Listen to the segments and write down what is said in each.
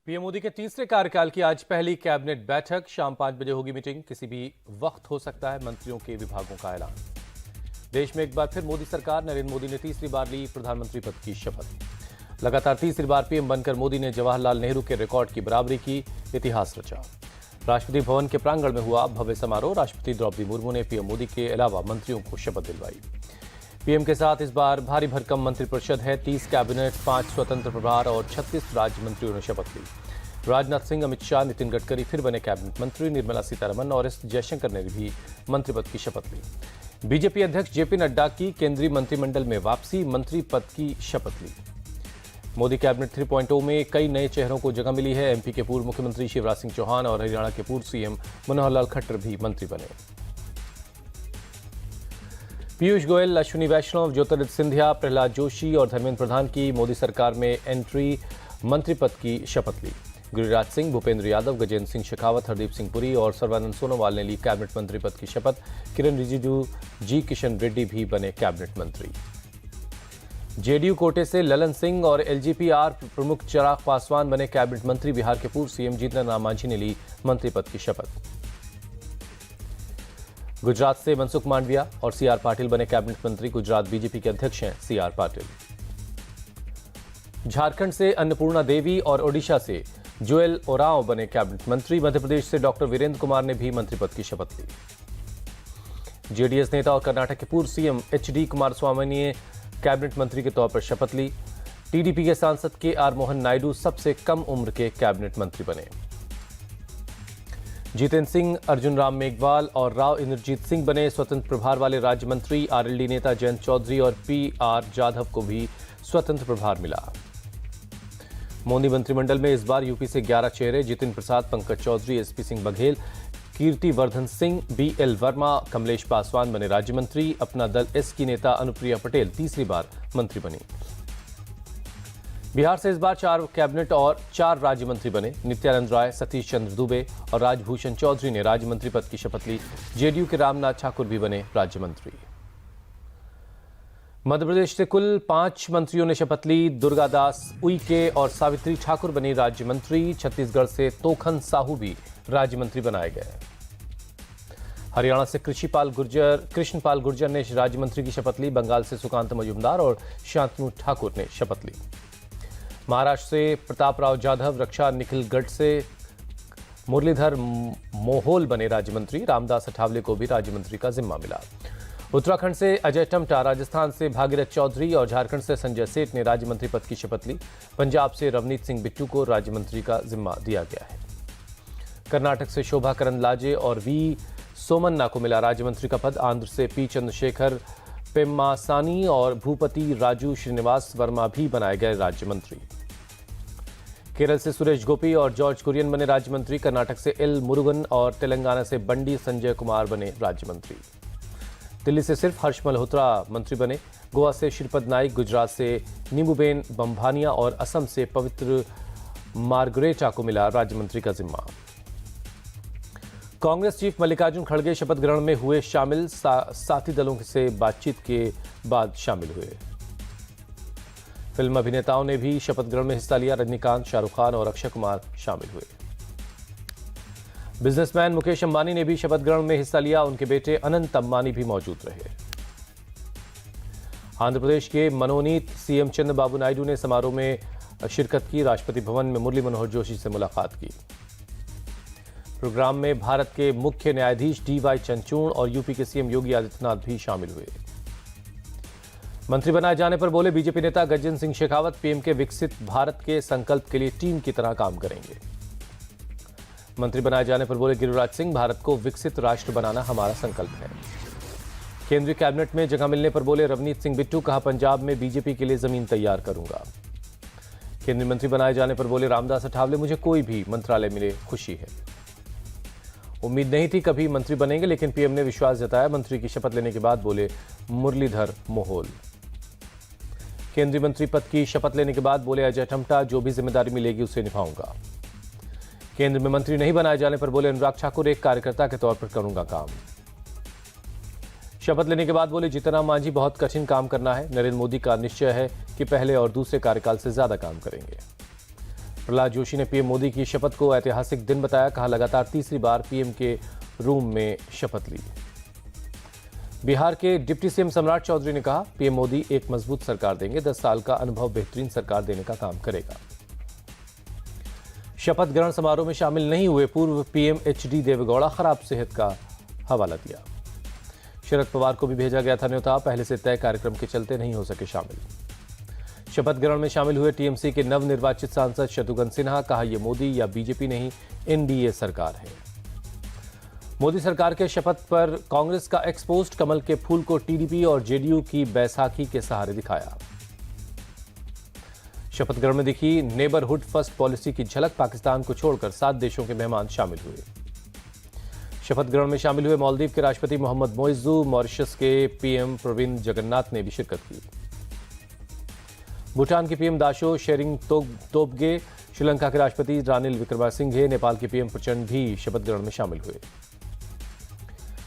PM Modi के तीसरे कार्यकाल की आज पहली कैबिनेट बैठक। शाम 5 बजे होगी मीटिंग। किसी भी वक्त हो सकता है मंत्रियों के विभागों का ऐलान। देश में एक बार फिर मोदी सरकार। नरेंद्र मोदी ने तीसरी बार ली प्रधानमंत्री पद की शपथ। लगातार तीसरी बार पीएम बनकर मोदी ने जवाहरलाल नेहरू के रिकॉर्ड की बराबरी की, इतिहास रचा। राष्ट्रपति भवन के प्रांगण में हुआ भव्य समारोह। राष्ट्रपति द्रौपदी मुर्मू ने पीएम मोदी के अलावा मंत्रियों को शपथ दिलवाई। पीएम के साथ इस बार भारी भरकम मंत्रिपरिषद है। 30 कैबिनेट, 5 स्वतंत्र प्रभार और 36 राज्य मंत्रियों ने शपथ ली। राजनाथ सिंह, अमित शाह, नितिन गडकरी फिर बने कैबिनेट मंत्री। निर्मला सीतारमण और एस जयशंकर ने भी मंत्री पद की शपथ ली। बीजेपी अध्यक्ष जेपी नड्डा की केंद्रीय मंत्रिमंडल में वापसी, मंत्री पद की शपथ ली। मोदी कैबिनेट 3.0 में कई नए चेहरों को जगह मिली है। एमपी के पूर्व मुख्यमंत्री शिवराज सिंह चौहान और हरियाणा के पूर्व सीएम मनोहर लाल खट्टर भी मंत्री बने। पीयूष गोयल, अश्विनी वैष्णव, ज्योतिरादित्य सिंधिया, प्रहलाद जोशी और धर्मेंद्र प्रधान की मोदी सरकार में एंट्री, मंत्री पद की शपथ ली। गिरिराज सिंह, भूपेंद्र यादव, गजेंद्र सिंह शेखावत, हरदीप सिंह पुरी और सर्बानंद सोनोवाल ने ली कैबिनेट मंत्री पद की शपथ। किरेन रिजिजू, जी किशन रेड्डी भी बने कैबिनेट मंत्री। जेडीयू कोटे से ललन सिंह और एलजेपी-आर प्रमुख चिराग पासवान बने कैबिनेट मंत्री। बिहार के पूर्व सीएम जीतन राम मांझी ने ली मंत्री पद की शपथ। गुजरात से मनसुख मांडविया और सीआर पाटिल बने कैबिनेट मंत्री। गुजरात बीजेपी के अध्यक्ष हैं सीआर पाटिल। झारखंड से अन्नपूर्णा देवी और ओडिशा से जोएल ओरांव बने कैबिनेट मंत्री। मध्य प्रदेश से डॉक्टर वीरेंद्र कुमार ने भी मंत्री पद की शपथ ली। जेडीएस नेता और कर्नाटक के पूर्व सीएम एचडी कुमारस्वामी ने कैबिनेट मंत्री के तौर पर शपथ ली। टीडीपी के सांसद के.आर. मोहन नायडू सबसे कम उम्र के कैबिनेट मंत्री बने। जितेंद्र सिंह, अर्जुन राम मेघवाल और राव इंद्रजीत सिंह बने स्वतंत्र प्रभार वाले राज्य मंत्री। आरएलडी नेता जयंत चौधरी और पी.आर. जाधव को भी स्वतंत्र प्रभार मिला। मोदी मंत्रिमंडल में इस बार यूपी से 11 चेहरे। जितिन प्रसाद, पंकज चौधरी, एसपी सिंह बघेल, कीर्ति वर्धन सिंह, बीएल वर्मा, कमलेश पासवान बने राज्य मंत्री। अपना दल एस की नेता अनुप्रिया पटेल तीसरी बार मंत्री बनी। बिहार से इस बार 4 कैबिनेट और 4 राज्य मंत्री बने। नित्यानंद राय, सतीश चंद्र दुबे और राजभूषण चौधरी ने राज्य मंत्री पद की शपथ ली। जेडीयू के रामनाथ ठाकुर भी बने राज्य मंत्री। मध्य प्रदेश से कुल 5 मंत्रियों ने शपथ ली। दुर्गादास उइके और सावित्री ठाकुर बनी राज्य मंत्री। छत्तीसगढ़ से तोखन साहू भी राज्य मंत्री बनाए गए। हरियाणा से कृष्णपाल गुर्जर ने राज्य मंत्री की शपथ ली। बंगाल से सुकांत मजुमदार और शांतनु ठाकुर ने शपथ ली। महाराष्ट्र से प्रताप राव जाधव, रक्षा निखिल गढ़ से मुरलीधर मोहोल बने राज्य मंत्री। रामदास अठावले को भी राज्य मंत्री का जिम्मा मिला। उत्तराखंड से अजय टमटा, राजस्थान से भागीरथ चौधरी और झारखंड से संजय सेठ ने राज्य मंत्री पद की शपथ ली। पंजाब से रवनीत सिंह बिट्टू को राज्य मंत्री का जिम्मा दिया गया है। कर्नाटक से शोभा करंदलाजे और वी सोमन्ना को मिला राज्य मंत्री का पद। आंध्र से पी चंद्रशेखर पेम्मासानी और भूपति राजू श्रीनिवास वर्मा भी बनाए गए राज्य मंत्री। केरल से सुरेश गोपी और जॉर्ज कुरियन बने राज्य मंत्री। कर्नाटक से एल मुरुगन और तेलंगाना से बंडी संजय कुमार बने राज्य मंत्री। दिल्ली से सिर्फ हर्ष मल्होत्रा मंत्री बने। गोवा से श्रीपद नाइक, गुजरात से नीमूबेन बंभानिया और असम से पवित्र मार्गरेटा को मिला राज्य मंत्री का जिम्मा। कांग्रेस चीफ मल्लिकार्जुन खड़गे शपथ ग्रहण में हुए शामिल। साथी दलों से बातचीत के बाद शामिल हुए। फिल्म अभिनेताओं ने भी शपथ ग्रहण में हिस्सा लिया। रजनीकांत, शाहरुख खान और अक्षय कुमार शामिल हुए। बिजनेसमैन मुकेश अंबानी ने भी शपथ ग्रहण में हिस्सा लिया। उनके बेटे अनंत अंबानी भी मौजूद रहे। आंध्र प्रदेश के मनोनीत सीएम चंद्रबाबू नायडू ने समारोह में शिरकत की। राष्ट्रपति भवन में मुरली मनोहर जोशी से मुलाकात की। प्रोग्राम में भारत के मुख्य न्यायाधीश डीवाई चंद्रचूड़ और यूपी के सीएम योगी आदित्यनाथ भी शामिल हुए। मंत्री बनाए जाने पर बोले बीजेपी नेता गजेंद्र सिंह शेखावत, पीएम के विकसित भारत के संकल्प के लिए टीम की तरह काम करेंगे। मंत्री बनाए जाने पर बोले गिरिराज सिंह, भारत को विकसित राष्ट्र बनाना हमारा संकल्प है। केंद्रीय कैबिनेट में जगह मिलने पर बोले रवनीत सिंह बिट्टू, कहा पंजाब में बीजेपी के लिए जमीन तैयार करूंगा। केंद्रीय मंत्री बनाए जाने पर बोले रामदास अठावले, मुझे कोई भी मंत्रालय मिले खुशी है। उम्मीद नहीं थी कभी मंत्री बनेंगे, लेकिन पीएम ने विश्वास जताया। मंत्री की शपथ लेने के बाद बोले मुरलीधर मोहोल। केंद्रीय मंत्री पद की शपथ लेने के बाद बोले अजय टमटा, जो भी जिम्मेदारी मिलेगी उसे निभाऊंगा। केंद्र में मंत्री नहीं बनाए जाने पर बोले अनुराग ठाकुर, एक कार्यकर्ता के तौर पर करूंगा काम। शपथ लेने के बाद बोले जीतन राम मांझी, बहुत कठिन काम करना है। नरेंद्र मोदी का निश्चय है कि पहले और दूसरे कार्यकाल से ज्यादा काम करेंगे। प्रहलाद जोशी ने पीएम मोदी की शपथ को ऐतिहासिक दिन बताया। कहा, लगातार तीसरी बार पीएम के रूम में शपथ ली। बिहार के डिप्टी सीएम सम्राट चौधरी ने कहा, पीएम मोदी एक मजबूत सरकार देंगे। 10 साल का अनुभव बेहतरीन सरकार देने का काम करेगा। शपथ ग्रहण समारोह में शामिल नहीं हुए पूर्व पीएम एचडी देवेगौड़ा खराब सेहत का हवाला दिया। शरद पवार को भी भेजा गया था न्योता, पहले से तय कार्यक्रम के चलते नहीं हो सके शामिल। शपथ ग्रहण में शामिल हुए टीएमसी के नवनिर्वाचित सांसद शत्रुघ्न सिन्हा। कहा, यह मोदी या बीजेपी नहीं, एनडीए सरकार है। मोदी सरकार के शपथ पर कांग्रेस का एक्सपोस्ट, कमल के फूल को टीडीपी और जेडीयू की बैसाखी के सहारे दिखाया। शपथ ग्रहण में दिखी नेबरहुड फर्स्ट पॉलिसी की झलक। पाकिस्तान को छोड़कर 7 देशों के मेहमान शामिल हुए। शपथ ग्रहण में शामिल हुए मालदीव के राष्ट्रपति मोहम्मद मोइज़ू, मॉरिशस के पीएम प्रविंद जगन्नाथ ने भी शिरकत की। भूटान के पीएम दाशो शेरिंग तोब्गे, श्रीलंका के राष्ट्रपति रानिल विक्रमासिंघे, नेपाल के पीएम प्रचंड भी शपथ ग्रहण में शामिल हुए।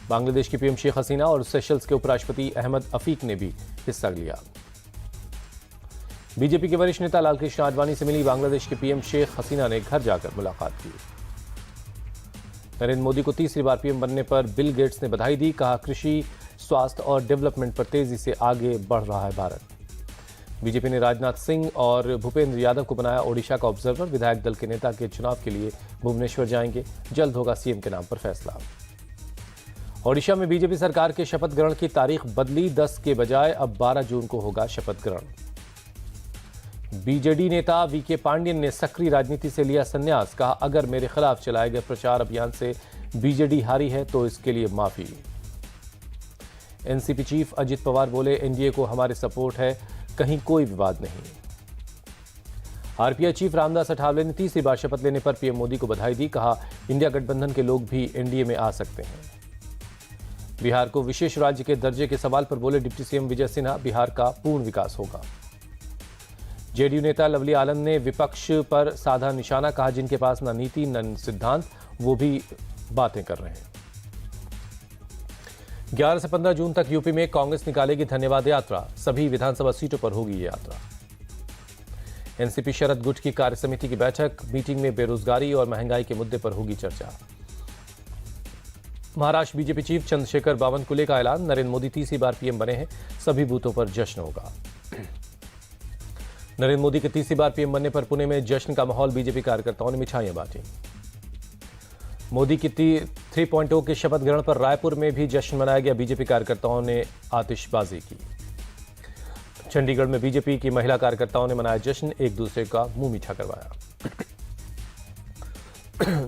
बांग्लादेश की पीएम शेख हसीना और सेशल्स के उपराष्ट्रपति अहमद अफीक ने भी हिस्सा लिया। बीजेपी के वरिष्ठ नेता लालकृष्ण आडवाणी से मिली बांग्लादेश के पीएम शेख हसीना ने घर जाकर मुलाकात की। नरेंद्र मोदी को तीसरी बार पीएम बनने पर बिल गेट्स ने बधाई दी। कहा, कृषि, स्वास्थ्य और डेवलपमेंट पर तेजी से आगे बढ़ रहा है भारत। बीजेपी ने राजनाथ सिंह और भूपेंद्र यादव को बनाया ओडिशा का ऑब्जर्वर। विधायक दल के नेता के चुनाव के लिए भुवनेश्वर जाएंगे। जल्द होगा सीएम के नाम पर फैसला। ओडिशा में बीजेपी सरकार के शपथ ग्रहण की तारीख बदली। 10 के बजाय अब 12 जून को होगा शपथ ग्रहण। बीजेडी नेता वीके पांड्यन ने सक्रिय राजनीति से लिया संन्यास। कहा, अगर मेरे खिलाफ चलाए गए प्रचार अभियान से बीजेडी हारी है तो इसके लिए माफी। एनसीपी चीफ अजित पवार बोले, एनडीए को हमारे सपोर्ट है, कहीं कोई विवाद नहीं। आरपीआई चीफ रामदास अठावले ने तीसरी बार शपथ लेने पर पीएम मोदी को बधाई दी। कहा, इंडिया गठबंधन के लोग भी एनडीए में आ सकते हैं। बिहार को विशेष राज्य के दर्जे के सवाल पर बोले डिप्टी सीएम विजय सिन्हा, बिहार का पूर्ण विकास होगा। जेडीयू नेता लवली आनंद ने विपक्ष पर साधा निशाना। कहा, जिनके पास न नीति न सिद्धांत, वो भी बातें कर रहे हैं। 11 से 15 जून तक यूपी में कांग्रेस निकालेगी धन्यवाद यात्रा। सभी विधानसभा सीटों पर होगी ये यात्रा। एनसीपी शरद गुट की कार्य समिति की बैठक। मीटिंग में बेरोजगारी और महंगाई के मुद्दे पर होगी चर्चा। महाराष्ट्र बीजेपी चीफ चंद्रशेखर बावनकुले का ऐलान। नरेंद्र मोदी तीसरी बार पीएम बने हैं, सभी बूथों पर जश्न होगा। नरेंद्र मोदी के तीसरी बार पीएम बनने पर पुणे में जश्न का माहौल। बीजेपी कार्यकर्ताओं ने मिठाइयां बांटी। मोदी की 3.0 के शपथ ग्रहण पर रायपुर में भी जश्न मनाया गया। बीजेपी कार्यकर्ताओं ने आतिशबाजी की। चंडीगढ़ में बीजेपी की महिला कार्यकर्ताओं ने मनाया जश्न, एक दूसरे का मुंह मीठा करवाया।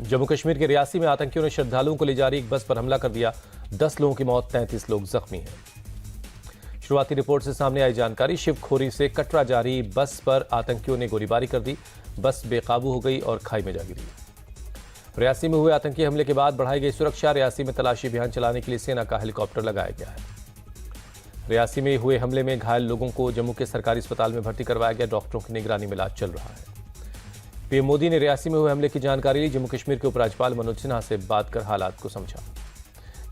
जम्मू कश्मीर के रियासी में आतंकियों ने श्रद्धालुओं को ले जा रही एक बस पर हमला कर दिया। 10 लोगों की मौत, 33 लोग जख्मी हैं। शुरुआती रिपोर्ट से सामने आई जानकारी। शिवखोरी से कटरा जा रही बस पर आतंकियों ने गोलीबारी कर दी। बस बेकाबू हो गई और खाई में जा गिरी। रियासी में हुए आतंकी हमले के बाद बढ़ाई गई सुरक्षा। रियासी में तलाशी अभियान चलाने के लिए सेना का हेलीकॉप्टर लगाया गया है। रियासी में हुए हमले में घायल लोगों को जम्मू के सरकारी अस्पताल में भर्ती करवाया गया। डॉक्टरों की निगरानी में इलाज चल रहा है। पीएम मोदी ने रियासी में हुए हमले की जानकारी ली। जम्मू कश्मीर के उपराज्यपाल मनोज सिन्हा से बात कर हालात को समझा।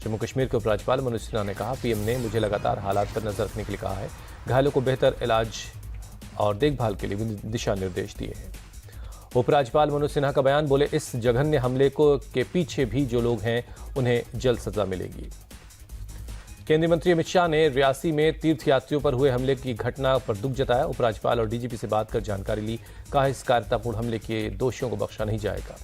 जम्मू कश्मीर के उपराज्यपाल मनोज सिन्हा ने कहा, पीएम ने मुझे लगातार हालात पर नजर रखने के लिए कहा है। घायलों को बेहतर इलाज और देखभाल के लिए दिशा निर्देश दिए हैं। उपराज्यपाल मनोज सिन्हा का बयान। बोले, इस जघन्य हमले के पीछे भी जो लोग हैं उन्हें जल्द सजा मिलेगी। केंद्रीय मंत्री अमित शाह ने रियासी में तीर्थयात्रियों पर हुए हमले की घटना पर दुख जताया। उपराज्यपाल और डीजीपी से बात कर जानकारी ली। कहा, इस कायरतापूर्ण हमले के दोषियों को बख्शा नहीं जाएगा।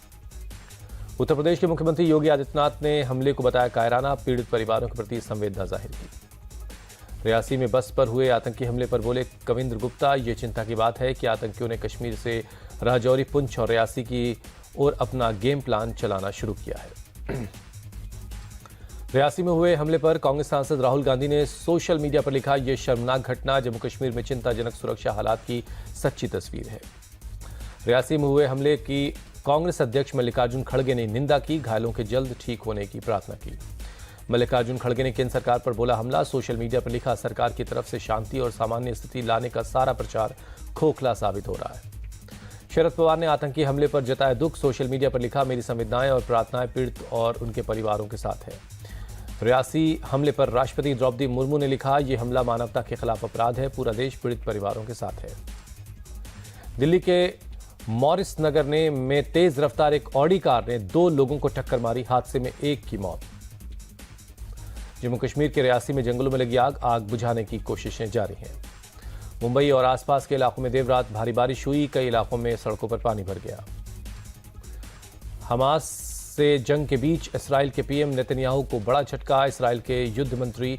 उत्तर प्रदेश के मुख्यमंत्री योगी आदित्यनाथ ने हमले को बताया कायराना। पीड़ित परिवारों के प्रति संवेदना जाहिर की। रियासी में बस पर हुए आतंकी हमले पर बोले कविंद्र गुप्ता, ये चिंता की बात है कि आतंकियों ने कश्मीर से राजौरी, पुंछ और रियासी की ओर अपना गेम प्लान चलाना शुरू किया है। रियासी में हुए हमले पर कांग्रेस सांसद राहुल गांधी ने सोशल मीडिया पर लिखा, यह शर्मनाक घटना जम्मू कश्मीर में चिंताजनक सुरक्षा हालात की सच्ची तस्वीर है। रियासी में हुए हमले की कांग्रेस अध्यक्ष मल्लिकार्जुन खड़गे ने निंदा की। घायलों के जल्द ठीक होने की प्रार्थना की। मल्लिकार्जुन खड़गे ने केंद्र सरकार पर बोला हमला। सोशल मीडिया पर लिखा, सरकार की तरफ से शांति और सामान्य स्थिति लाने का सारा प्रचार खोखला साबित हो रहा है। शरद पवार ने आतंकी हमले पर जताया दुख। सोशल मीडिया पर लिखा, मेरी संवेदनाएं और प्रार्थनाएं पीड़ित और उनके परिवारों के साथ है। रियासी हमले पर राष्ट्रपति द्रौपदी मुर्मू ने लिखा, यह हमला मानवता के खिलाफ अपराध है। पूरा देश पीड़ित परिवारों के साथ है। दिल्ली के मॉरिस नगर में तेज रफ्तार एक ऑडी कार ने 2 लोगों को टक्कर मारी। हादसे में एक की मौत। जम्मू कश्मीर के रियासी में जंगलों में लगी आग बुझाने की कोशिशें जारी हैं। मुंबई और आसपास के इलाकों में देर रात भारी बारिश हुई। कई इलाकों में सड़कों पर पानी भर गया। हमास से जंग के बीच इसराइल के पीएम नेतन्याहू को बड़ा झटका। इसराइल के युद्ध मंत्री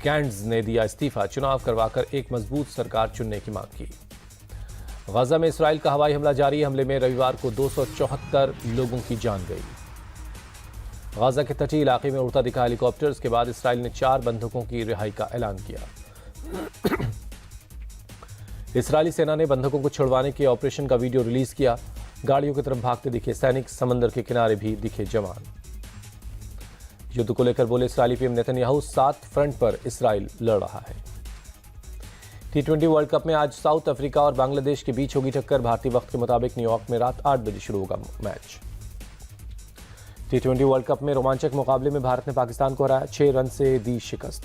गैंट्स ने दिया इस्तीफा। चुनाव करवाकर एक मजबूत सरकार चुनने की मांग की। गाजा में इसराइल का हवाई हमला जारी। हमले में रविवार को 274 लोगों की जान गई। गाजा के तटीय इलाके में उड़ता दिखा हेलीकॉप्टर। इसके बाद इसराइल ने 4 बंधकों की रिहाई का ऐलान किया। इसराइली सेना ने बंधकों को छुड़वाने के ऑपरेशन का वीडियो रिलीज किया। गाड़ियों की तरफ भागते दिखे सैनिक, समंदर के किनारे भी दिखे जवान। युद्ध को लेकर बोले इसराइली पीएम नेतन्याहू, 7 फ्रंट पर इसराइल लड़ रहा है। T20 वर्ल्ड कप में आज साउथ अफ्रीका और बांग्लादेश के बीच होगी टक्कर। भारतीय वक्त के मुताबिक न्यूयॉर्क में रात 8 बजे शुरू होगा मैच। T20 वर्ल्ड कप में रोमांचक मुकाबले में भारत ने पाकिस्तान को हराया। 6 रन से दी शिकस्त।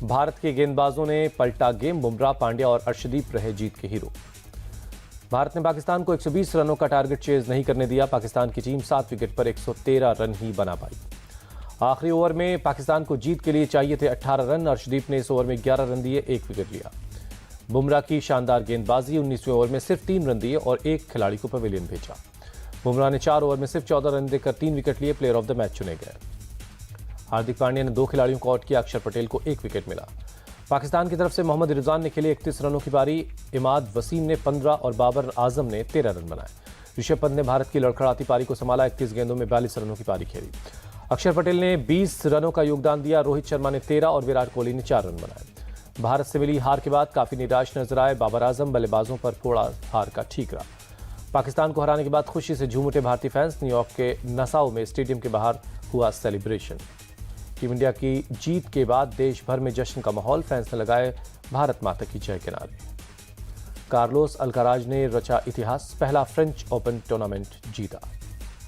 भारत के गेंदबाजों ने पलटा गेम। बुमराह, पांड्या और अर्शदीप रहे जीत के हीरो। भारत ने पाकिस्तान को 120 रनों का टारगेट चेज नहीं करने दिया। पाकिस्तान की टीम 7 विकेट पर 113 रन ही बना पाई। आखिरी ओवर में पाकिस्तान को जीत के लिए चाहिए थे 18 रन। अर्शदीप ने इस ओवर में 11 रन दिए, 1 विकेट लिया। बुमराह की शानदार गेंदबाजी। 19वें ओवर में सिर्फ 3 रन दिए और 1 खिलाड़ी को पवेलियन भेजा। बुमराह ने 4 ओवर में सिर्फ 14 रन देकर 3 विकेट लिए। प्लेयर ऑफ द मैच चुने गए। हार्दिक पांड्या ने 2 खिलाड़ियों को आउट किया। अक्षर पटेल को 1 विकेट मिला। पाकिस्तान की तरफ से मोहम्मद रिजवान ने खेले 31 रनों की पारी। इमाद वसीम ने 15 और बाबर आजम ने 13 रन बनाए। ऋषभ पंत ने भारत की लड़खड़ाती पारी को संभाला। 31 गेंदों में 42 रनों की पारी खेली। अक्षर पटेल ने 20 रनों का योगदान दिया। रोहित शर्मा ने 13 और विराट कोहली ने 4 रन बनाए। भारत से मिली हार के बाद काफी निराश नजर आए। बाबर आजम बल्लेबाजों पर फोड़ा हार का ठीकरा। पाकिस्तान को हराने के बाद खुशी से झूम उठे भारतीय फैंस। न्यूयॉर्क के नसाउ में स्टेडियम के बाहर हुआ सेलिब्रेशन। टीम इंडिया की जीत के बाद देश भर में जश्न का माहौल। फैंस ने लगाए भारत माता की जय के नारे। कार्लोस अल्काराज ने रचा इतिहास। पहला फ्रेंच ओपन टूर्नामेंट जीता।